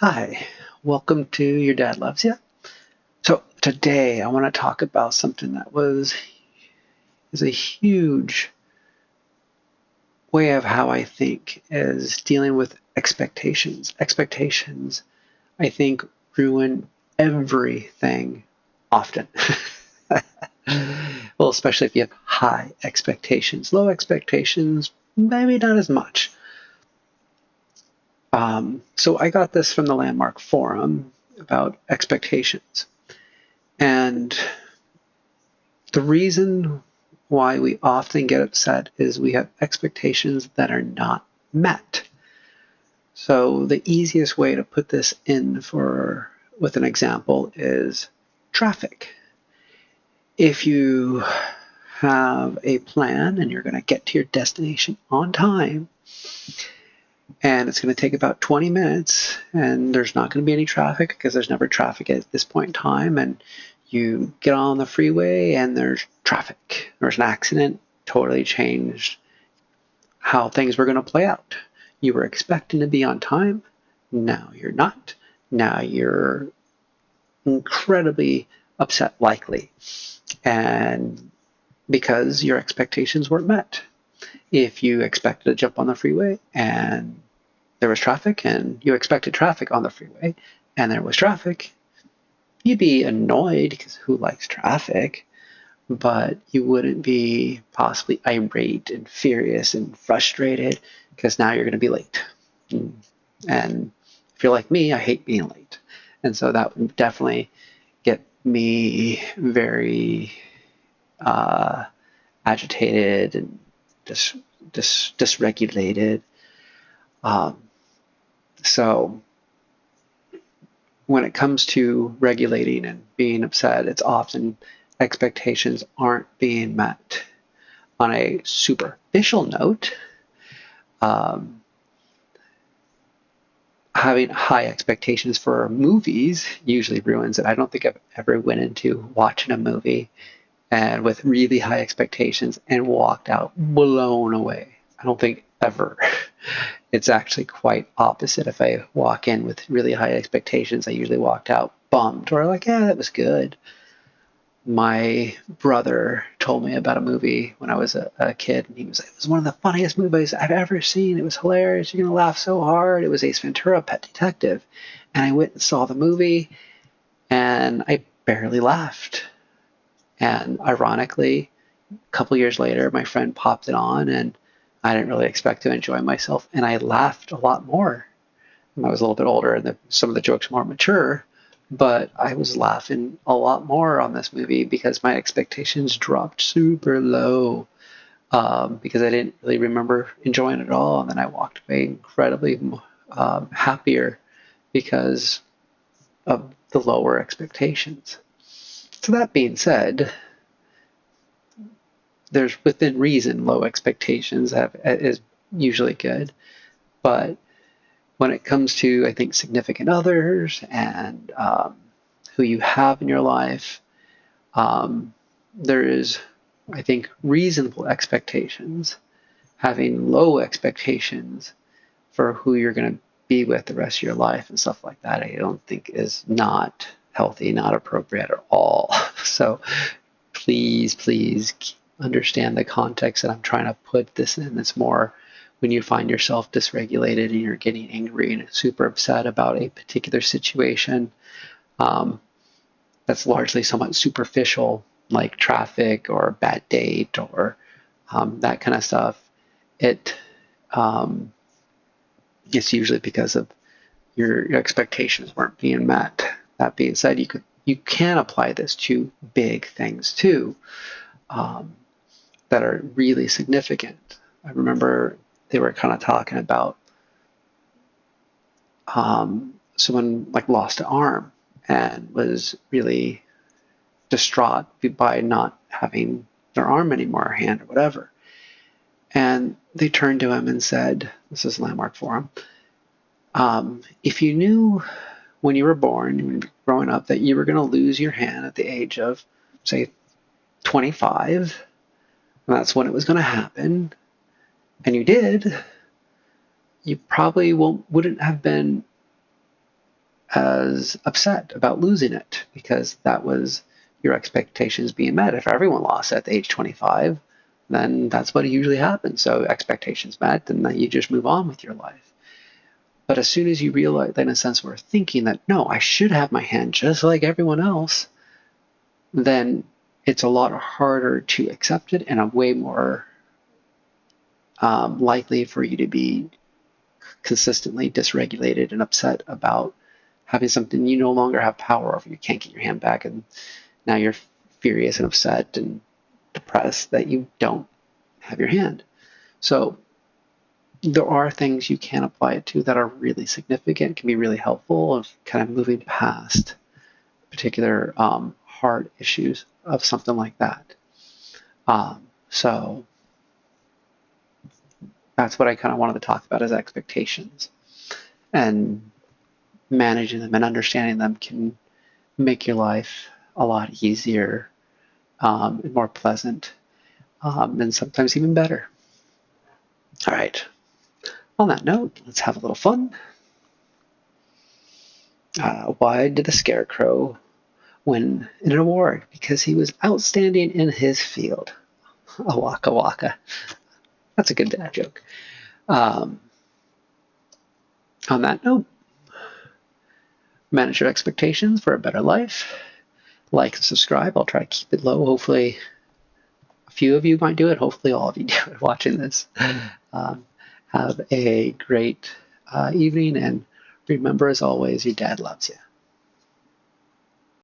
Hi, welcome to Your Dad Loves You. So today I want to talk about something that is a huge way of how I think is dealing with expectations. Expectations, I think, ruin everything often. Well, especially if you have high expectations. Low expectations, maybe not as much. So I got this from the Landmark Forum about expectations. And the reason why we often get upset is we have expectations that are not met. So the easiest way to put this in for with an example is traffic. If you have a plan and you're going to get to your destination on time and it's going to take about 20 minutes and there's not going to be any traffic because there's never traffic at this point in time, and you get on the freeway and there's traffic, there's an accident, totally changed how things were going to play out. You were expecting to be on time, now you're not. Now you're incredibly upset, likely, and because your expectations weren't met. If you expected to jump on the freeway and there was traffic, and you expected traffic on the freeway and there was traffic, you'd be annoyed because who likes traffic? But you wouldn't be possibly irate and furious and frustrated because now you're going to be late. And if you're like me, I hate being late. And so that would definitely get me very agitated and dysregulated. So when it comes to regulating and being upset, it's often expectations aren't being met. On a superficial note, having high expectations for movies usually ruins it. I don't think I've ever went into watching a movie and with really high expectations and walked out blown away. I don't think ever. It's actually quite opposite. If I walk in with really high expectations, I usually walked out bummed or like, yeah, that was good. My brother told me about a movie when I was a kid, and he was like, it was one of the funniest movies I've ever seen. It was hilarious. You're going to laugh so hard. It was Ace Ventura, Pet Detective. And I went and saw the movie, and I barely laughed. And ironically, a couple years later, my friend popped it on, and I didn't really expect to enjoy myself, and I laughed a lot more. And I was a little bit older, and some of the jokes were more mature, but I was laughing a lot more on this movie because my expectations dropped super low, because I didn't really remember enjoying it at all, and then I walked away incredibly happier because of the lower expectations. So that being said, there's within reason low expectations is usually good, but when it comes to, I think, significant others and who you have in your life, there is, I think, reasonable expectations. Having low expectations for who you're going to be with the rest of your life and stuff like that, I don't think is not healthy, not appropriate at all. So please understand the context that I'm trying to put this in. It's more when you find yourself dysregulated and you're getting angry and super upset about a particular situation, that's largely somewhat superficial, like traffic or a bad date or that kind of stuff. It it's usually because of your expectations weren't being met. That being said, you can apply this to big things too, that are really significant. I remember they were kind of talking about someone like lost an arm and was really distraught by not having their arm anymore, or hand or whatever. And they turned to him and said, this is Landmark Forum, if you knew when you were born, when you were growing up, that you were going to lose your hand at the age of, say, 25, and that's when it was going to happen, and you did, you probably wouldn't have been as upset about losing it because that was your expectations being met. If everyone lost at the age 25, then that's what usually happens. So expectations met, and then you just move on with your life. But as soon as you realize, in a sense, we're thinking that, no, I should have my hand just like everyone else, then it's a lot harder to accept it and a way more likely for you to be consistently dysregulated and upset about having something you no longer have power over. You can't get your hand back, and now you're furious and upset and depressed that you don't have your hand. So there are things you can apply it to that are really significant, can be really helpful of kind of moving past particular hard issues of something like that. So that's what I kind of wanted to talk about as expectations. And managing them and understanding them can make your life a lot easier and more pleasant, and sometimes even better. All right. On that note, let's have a little fun. Why did the Scarecrow win an award? Because he was outstanding in his field. A waka waka. That's a good dad joke. On that note, manage your expectations for a better life. Like and subscribe. I'll try to keep it low. Hopefully a few of you might do it. Hopefully all of you do it watching this. Have a great evening, and remember, as always, your dad loves you.